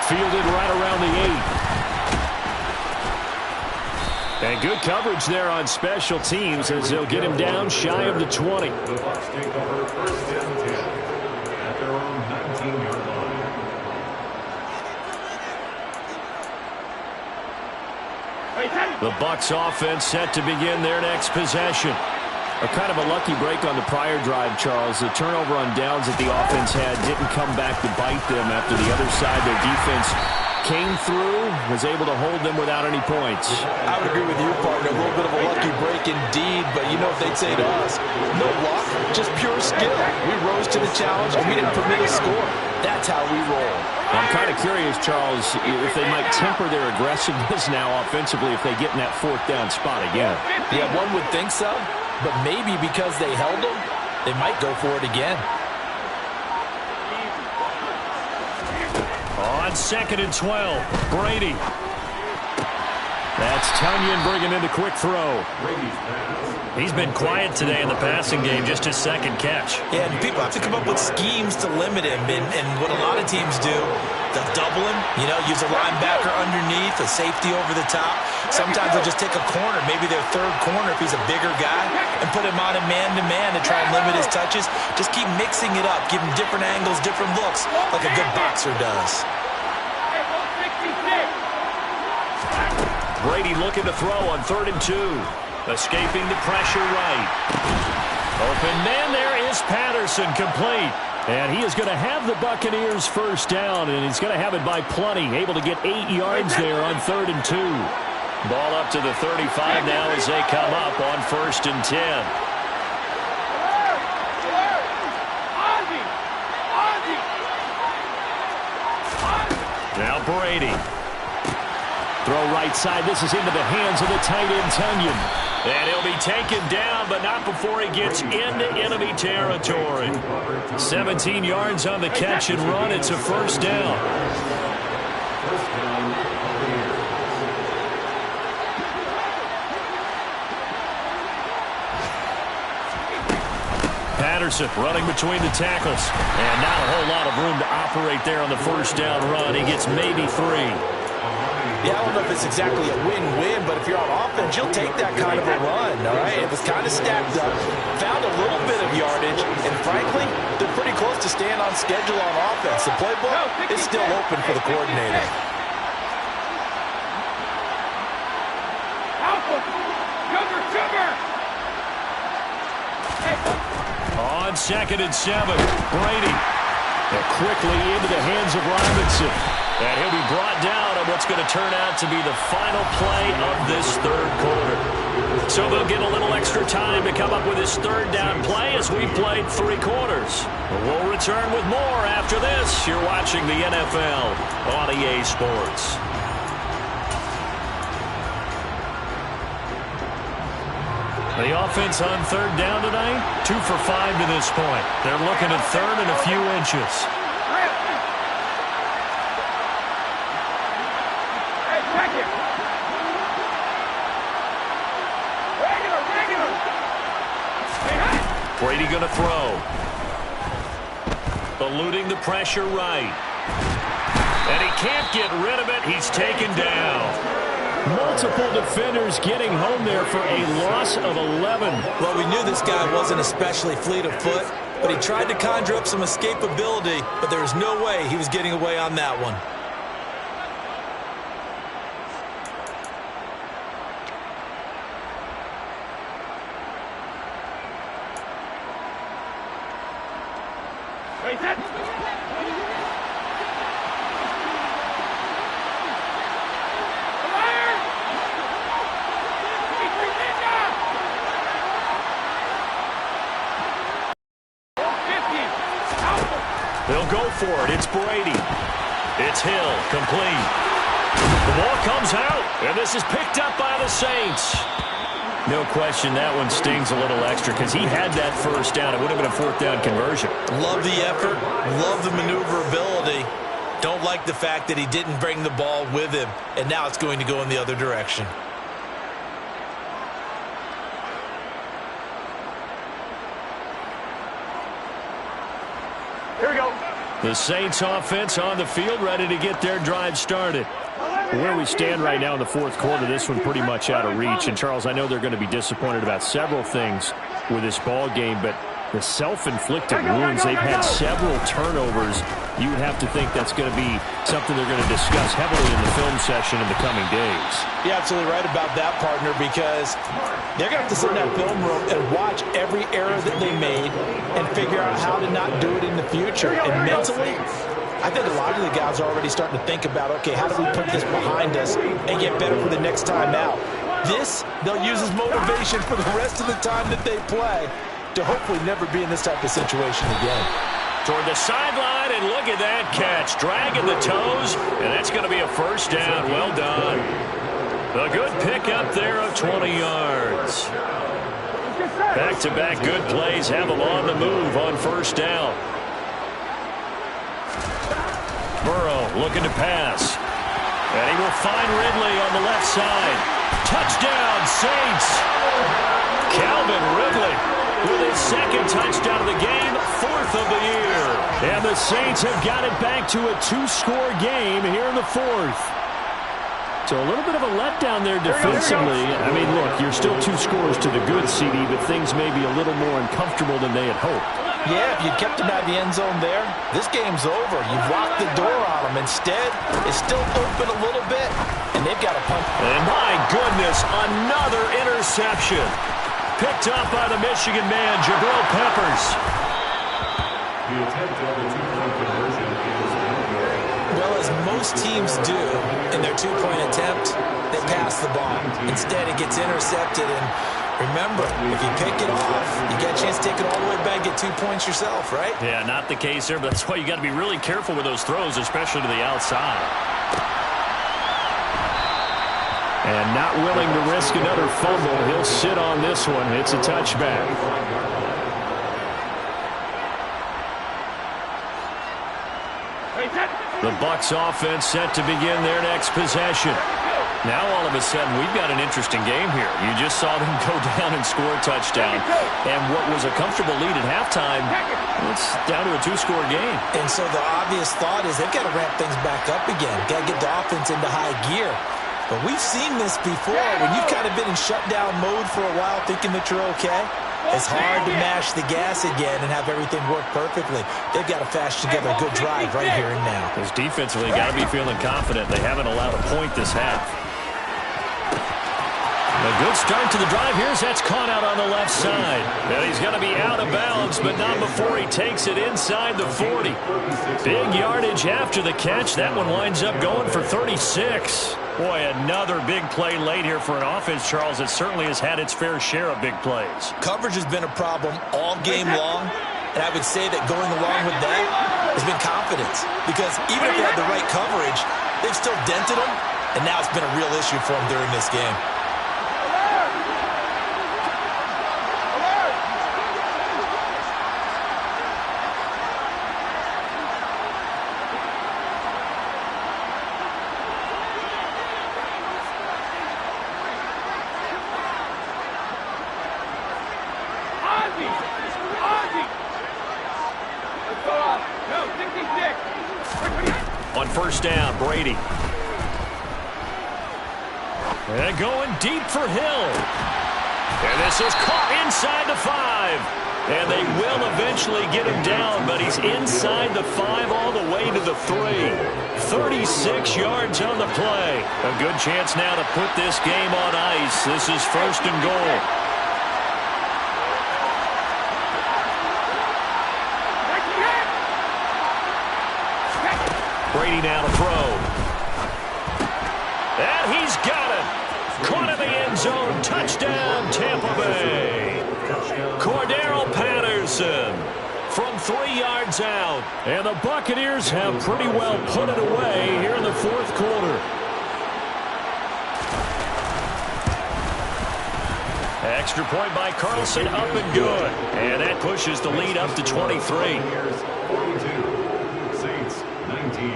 Fielded right around the 8. And good coverage there on special teams as they'll get him down shy of the 20. The Bucs take over first and 10 at their own 19-yard line. The Bucs offense set to begin their next possession. A kind of a lucky break on the prior drive, Charles. The turnover on downs that the offense had didn't come back to bite them after the other side. Their defense came through, was able to hold them without any points. I would agree with you, partner. A little bit of a lucky break indeed, but you know what they'd say to us? No luck, just pure skill. We rose to the challenge, and we didn't permit a score. That's how we roll. I'm kind of curious, Charles, if they might temper their aggressiveness now offensively if they get in that fourth down spot again. Yeah, one would think so, but maybe because they held them, they might go for it again. On 2nd and 12, Brady. That's Tunyon bringing in the quick throw. He's been quiet today in the passing game, just his second catch. Yeah, and people have to come up with schemes to limit him, and what a lot of teams do, they'll double him, use a linebacker underneath, a safety over the top. Sometimes they'll just take a corner, maybe their third corner if he's a bigger guy, and put him on a man-to-man to try and limit his touches. Just keep mixing it up, give him different angles, different looks, like a good boxer does. Brady looking to throw on 3rd and 2. Escaping the pressure right. Open man, there is Patterson, complete. And he is going to have the Buccaneers first down, and he's going to have it by plenty. Able to get 8 yards there on 3rd and 2. Ball up to the 35 now as they come up on 1st and 10. Now Brady. Throw right side. This is into the hands of the tight end, Tunyon. And he'll be taken down, but not before he gets into enemy territory. 17 yards on the catch and run. It's a first down. Patterson running between the tackles. And not a whole lot of room to operate there on the first down run. He gets maybe 3. Yeah, I don't know if it's exactly a win-win, but if you're on offense, you'll take that kind of a run, all right? It was kind of stacked up, found a little bit of yardage, and frankly, they're pretty close to staying on schedule on offense. The playbook is still open for the coordinator. On 2nd and 7, Brady. And quickly into the hands of Robinson. And he'll be brought down on what's going to turn out to be the final play of this 3rd quarter. So they'll get a little extra time to come up with this 3rd down play as we played 3 quarters. We'll return with more after this. You're watching the NFL on EA Sports. The offense on 3rd down tonight, 2 for 5 to this point. They're looking at 3rd and a few inches. Brady going to throw. Eluding the pressure right. And he can't get rid of it. He's taken down. Multiple defenders getting home there for a loss of 11. Well, we knew this guy wasn't especially fleet of foot, but he tried to conjure up some escapability, but there was no way he was getting away on that one. They'll go for it. It's Brady. It's Hill, complete. The ball comes out, and this is picked up by the Saints. No question that one stings a little extra because he had that first down. It would have been a fourth down conversion. Love the effort. Love the maneuverability. Don't like the fact that he didn't bring the ball with him, and now it's going to go in the other direction. Here we go. The Saints offense on the field, ready to get their drive started. Where we stand right now in the fourth quarter, this one pretty much out of reach. And, Charles, I know they're going to be disappointed about several things with this ball game, but the self-inflicted wounds, they've had several turnovers. You would have to think that's going to be something they're going to discuss heavily in the film session in the coming days. You're absolutely right about that, partner, because they're going to have to sit in that film room and watch every error that they made and figure out how to not do it in the future. And mentally, I think a lot of the guys are already starting to think about, okay, how do we put this behind us and get better for the next time out? This, they'll use as motivation for the rest of the time that they play to hopefully never be in this type of situation again. Toward the sideline, and look at that catch. Dragging the toes, and that's going to be a first down. Well done. A good pickup there of 20 yards. Back-to-back good plays have them on the move on first down. Burrow looking to pass. And he will find Ridley on the left side. Touchdown, Saints. Calvin Ridley with his second touchdown of the game, fourth of the year. And the Saints have got it back to a two-score game here in the fourth. So a little bit of a letdown there defensively. I mean, look, you're still 2 scores to the good, CD, but things may be a little more uncomfortable than they had hoped. Yeah, if you kept him out of the end zone there, this game's over. You've locked the door on him. Instead, it's still open a little bit, and they've got a punt. And my goodness, another interception. Picked up by the Michigan man, Jabril Peppers. The attempt at the two-point conversion is Well, as most teams do in their two-point attempt, they pass the ball. Instead, it gets intercepted, and remember, if you pick it off, you get a chance to take it all the way back, get 2 points yourself, right? Yeah, not the case here, but that's why you got to be really careful with those throws, especially to the outside. And not willing to risk another fumble. He'll sit on this one. It's a touchback. The Bucs offense set to begin their next possession. Now all of a sudden we've got an interesting game here. You just saw them go down and score a touchdown. And what was a comfortable lead at halftime, it's down to a 2-score game. And so the obvious thought is they've got to ramp things back up again. Got to get the offense into high gear. But we've seen this before. When you've kind of been in shutdown mode for a while thinking that you're okay, it's hard to mash the gas again and have everything work perfectly. They've got to fashion together a good drive right here and now. Because defensively, got to be feeling confident. They haven't allowed a point this half. A good start to the drive. Here's that's caught out on the left side. And he's going to be out of bounds, but not before he takes it inside the 40. Big yardage after the catch. That one winds up going for 36. Boy, another big play late here for an offense, Charles, that certainly has had its fair share of big plays. Coverage has been a problem all game long, and I would say that going along with that has been confidence. Because even if they had the right coverage, they've still dented them, and now it's been a real issue for them during this game. On first down, Brady. And going deep for Hill. And this is caught inside the 5. And they will eventually get him down, but he's inside the 5 all the way to the 3. 36 yards on the play. A good chance now to put this game on ice. This is first and goal. Brady now to throw. And he's got it. Caught in the end zone. Touchdown, Tampa Bay. Cordero Patterson from 3 yards out. And the Buccaneers have pretty well put it away here in the fourth quarter. extra point by Carlson, up and good. And that pushes the lead up to 23. 42, Saints 19.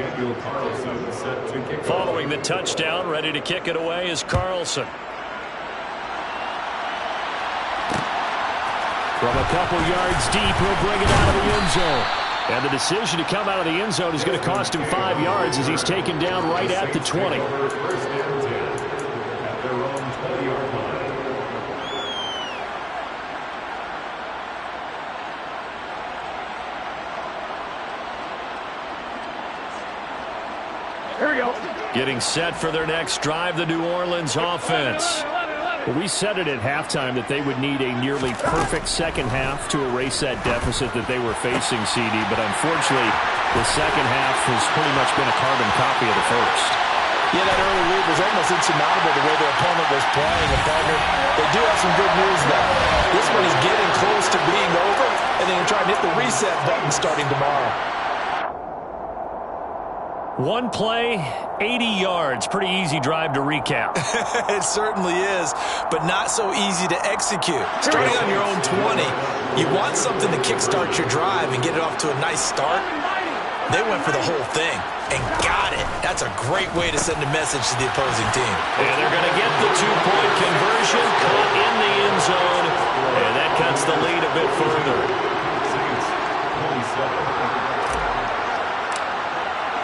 Daniel Carlson set to kick. Following the touchdown, ready to kick it away is Carlson. From a couple yards deep, he'll bring it out of the end zone. And the decision to come out of the end zone is going to cost him 5 yards as he's taken down right at the 20. First and 10 at their own 20-yard line. Here we go. Getting set for their next drive, the New Orleans offense. Well, we said it at halftime that they would need a nearly perfect second half to erase that deficit that they were facing, CD. But unfortunately, the second half has pretty much been a carbon copy of the first. Yeah, that early lead was almost insurmountable the way their opponent was playing. And partner, they do have some good news though. This one is getting close to being over, and they can try and hit the reset button starting tomorrow. One play, 80 yards. Pretty easy drive to recap. It certainly is, but not so easy to execute. Starting on your own 20, you want something to kickstart your drive and get it off to a nice start. They went for the whole thing and got it. That's a great way to send a message to the opposing team. And they're going to get the two-point conversion, caught in the end zone, and that cuts the lead a bit further. Saints 27.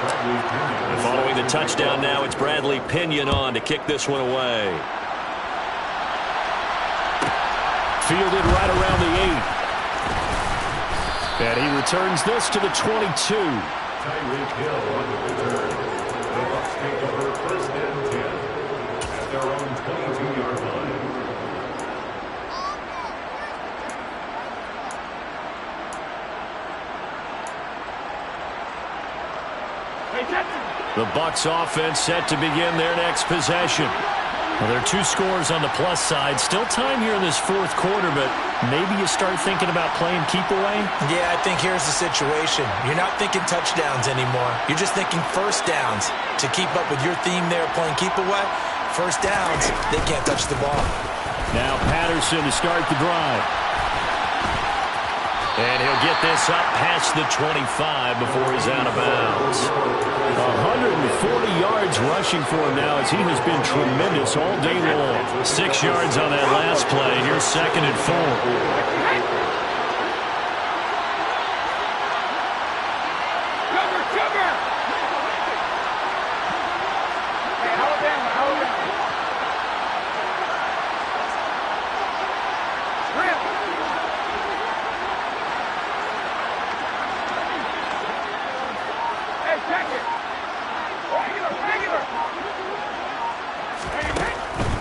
And following the touchdown now, it's Bradley Pinion on to kick this one away. Fielded right around the 8. And he returns this to the 22. Tyreek Hill on the return. The Bucs take over first and 10 at their own 22-yard line. The Bucs offense set to begin their next possession. Well, there are 2 scores on the plus side. Still time here in this fourth quarter, but maybe you start thinking about playing keep away? Yeah, I think here's the situation. You're not thinking touchdowns anymore. You're just thinking first downs. To keep up with your theme there playing keep away, first downs, they can't touch the ball. Now Patterson to start the drive. And he'll get this up past the 25 before he's out of bounds. 140 yards rushing for him now as he has been tremendous all day long. 6 yards on that last play. Here's 2nd and 4.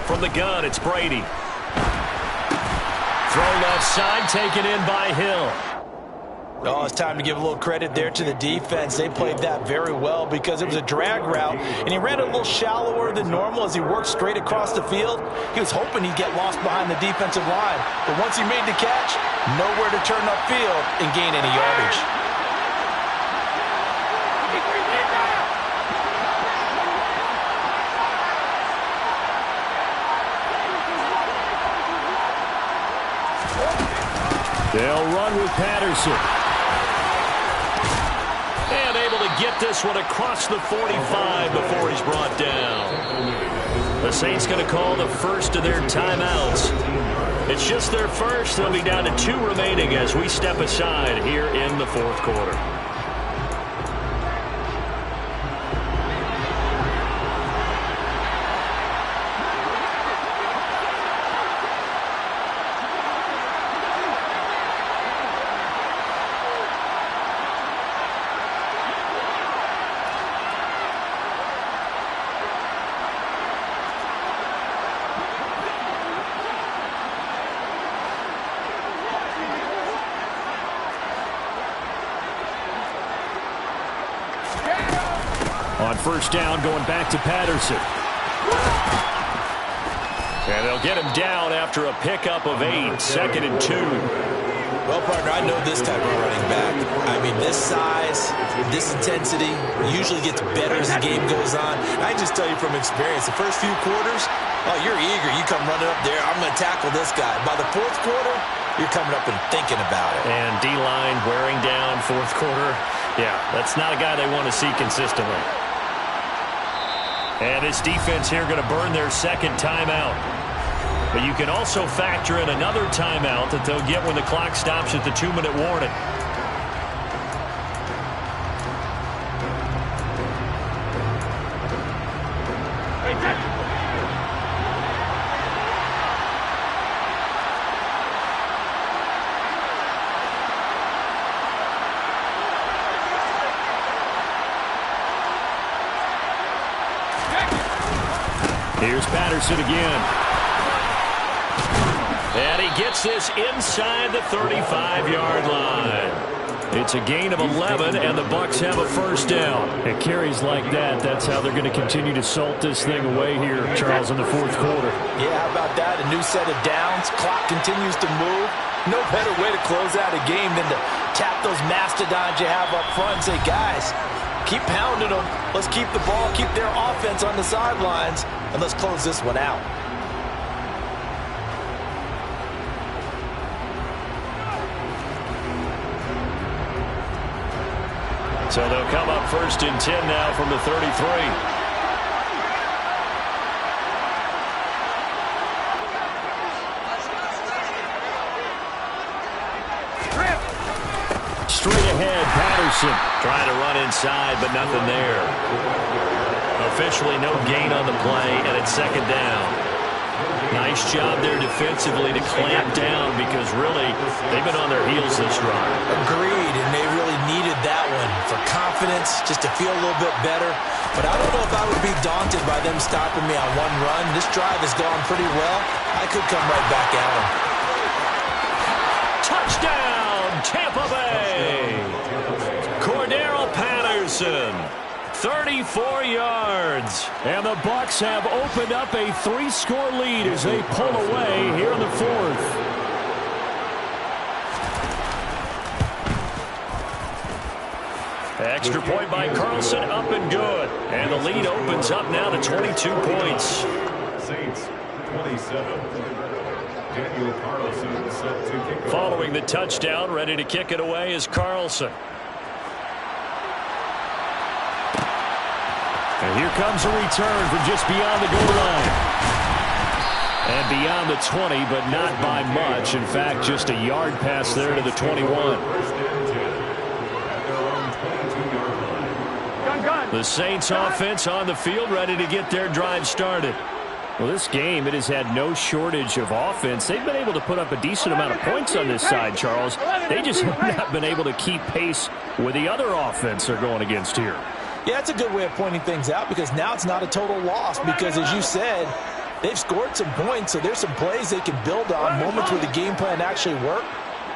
From the gun, it's Brady. Thrown offside, taken in by Hill. Oh, it's time to give a little credit there to the defense. They played that very well because it was a drag route, and he ran a little shallower than normal as he worked straight across the field. He was hoping he'd get lost behind the defensive line, but once he made the catch, nowhere to turn upfield and gain any yardage. They'll run with Patterson. And able to get this one across the 45 before he's brought down. The Saints going to call the first of their timeouts. It's just their first. They'll be down to 2 remaining as we step aside here in the fourth quarter. On first down, going back to Patterson. And they'll get him down after a pickup of 8, 2nd and 2. Well, partner, I know this type of running back. I mean, this size, this intensity usually gets better as the game goes on. And I just tell you from experience, the first few quarters, oh, you're eager. You come running up there, I'm going to tackle this guy. By the fourth quarter, you're coming up and thinking about it. And D-line wearing down fourth quarter. Yeah, that's not a guy they want to see consistently. And this defense here going to burn their second timeout. But you can also factor in another timeout that they'll get when the clock stops at the 2-minute warning. Here's Patterson again. And he gets this inside the 35-yard line. It's a gain of 11, and the Bucs have a first down. It carries like that. That's how they're going to continue to salt this thing away here, Charles, in the fourth quarter. Yeah, how about that? A new set of downs. Clock continues to move. No better way to close out a game than to tap those mastodons you have up front and say, guys, keep pounding them. Let's keep the ball, keep their offense on the sidelines, and let's close this one out. So they'll come up first and 10 now from the 33. Straight ahead, Patterson trying to run inside, but nothing there. Officially no gain on the play, and it's second down. Nice job there defensively to clamp down because really they've been on their heels this drive. Agreed, and they really needed that one for confidence, just to feel a little bit better. But I don't know if I would be daunted by them stopping me on one run. This drive has gone pretty well. I could come right back at them. Touchdown, Tampa Bay! Cordero Patterson. 34 yards. And the Bucs have opened up a 3-score lead as they pull away here in the fourth. Extra point by Carlson, up and good. And the lead opens up now to 22 points. Saints 27. Daniel Carlson set to kick off. Following the touchdown, ready to kick it away is Carlson. And here comes a return from just beyond the goal line. And beyond the 20, but not by much. In fact, just a yard pass there to the 21. First and 10 at their own 22-yard line. The Saints offense on the field, ready to get their drive started. Well, this game, it has had no shortage of offense. They've been able to put up a decent amount of points on this side, Charles. They just have not been able to keep pace with the other offense they're going against here. Yeah, that's a good way of pointing things out because now it's not a total loss because, as you said, they've scored some points, so there's some plays they can build on, moments where the game plan actually worked.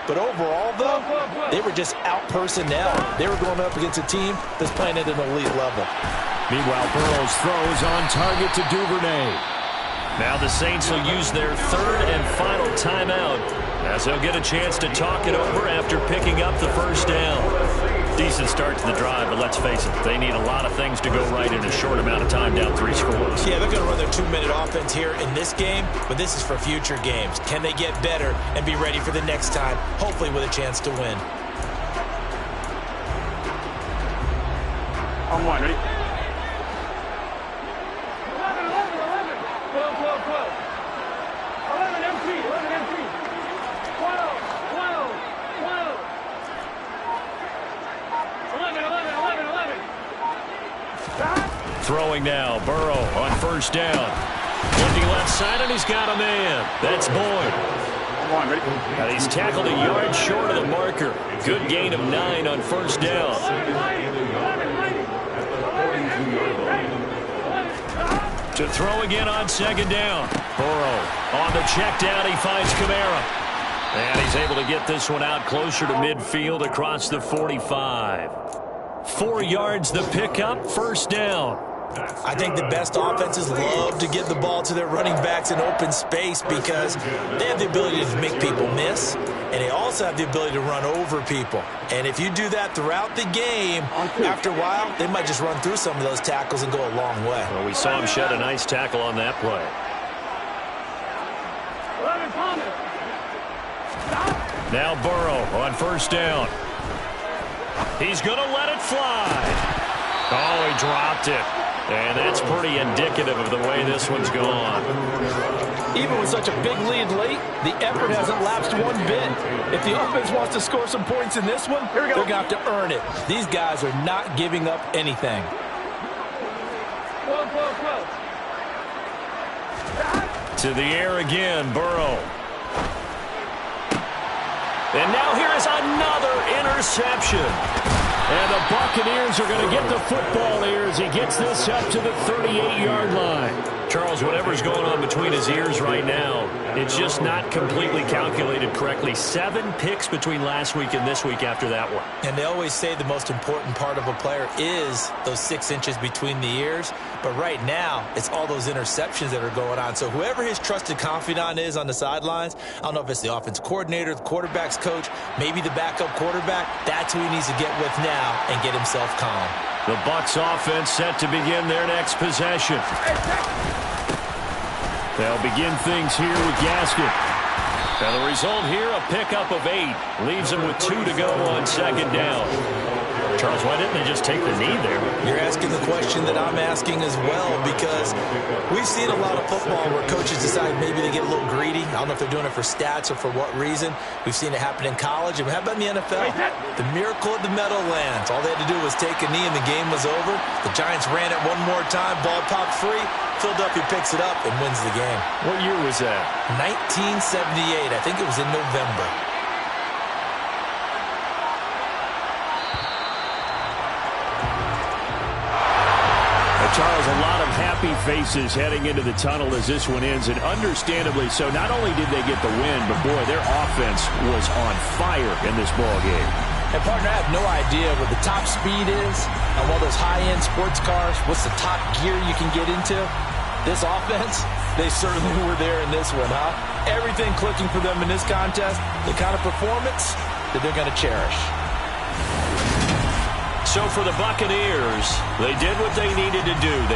But overall, though, they were just out-personnel. They were going up against a team that's playing at an elite level. Meanwhile, Burrow's throw is on target to Duvernay. Now the Saints will use their third and final timeout as they'll get a chance to talk it over after picking up the first down. Decent start to the drive, but let's face it, they need a lot of things to go right in a short amount of time, down 3 scores. Yeah, they're going to run their 2-minute offense here in this game, but this is for future games. Can they get better and be ready for the next time, hopefully with a chance to win? On one, ready? 11, 11, 11. 12, 12, 12. 11 empty, 11 empty. 12, 12, 12. 11, 11, 11, 11. Throwing now, Burrow on first down. Looking left side, and he's got a man. That's Boyd. On one, ready? And he's tackled a yard short of the marker. Good gain of 9 on first down. 11, 11, 11. To throw again on second down. Burrow on the check down. He finds Kamara. And he's able to get this one out closer to midfield across the 45. 4 yards the pickup, first down. I think the best offenses love to get the ball to their running backs in open space because they have the ability to make people miss, and they also have the ability to run over people. And if you do that throughout the game, after a while, they might just run through some of those tackles and go a long way. Well, we saw him shed a nice tackle on that play. Now Burrow on first down. He's going to let it fly. Oh, he dropped it. And that's pretty indicative of the way this one's gone. Even with such a big lead late, the effort hasn't lapsed one bit. If the offense wants to score some points in this one, they're going to have to earn it. These guys are not giving up anything. To the air again, Burrow. And now here is another interception. And the Buccaneers are going to get the football here as he gets this up to the 38-yard line. Charles, whatever's going on between his ears right now, it's just not completely calculated correctly. 7 picks between last week and this week after that one. And they always say the most important part of a player is those 6 inches between the ears. But right now, it's all those interceptions that are going on. So whoever his trusted confidant is on the sidelines, I don't know if it's the offense coordinator, the quarterback's coach, maybe the backup quarterback, that's who he needs to get with now and get himself calm. The Bucs offense set to begin their next possession. They'll begin things here with Gaskin. And the result here, a pickup of 8. Leaves them with 2 to go on second down. Charles, why didn't they just take the knee there? You're asking the question that I'm asking as well, because we've seen a lot of football where coaches decide maybe they get a little greedy. I don't know if they're doing it for stats or for what reason. We've seen it happen in college. And how about in the NFL? The miracle of the Meadowlands. All they had to do was take a knee and the game was over. The Giants ran it one more time. Ball popped free. Philadelphia picks it up and wins the game. What year was that? 1978. I think it was in November. Charles, a lot of happy faces heading into the tunnel as this one ends, and understandably so. Not only did they get the win, but boy, their offense was on fire in this ball game. And partner, I have no idea what the top speed is on one of those high-end sports cars. What's the top gear you can get into? This offense, they certainly were there in this one, huh? Everything clicking for them in this contest, the kind of performance that they're going to cherish. So for the Buccaneers, they did what they needed to do.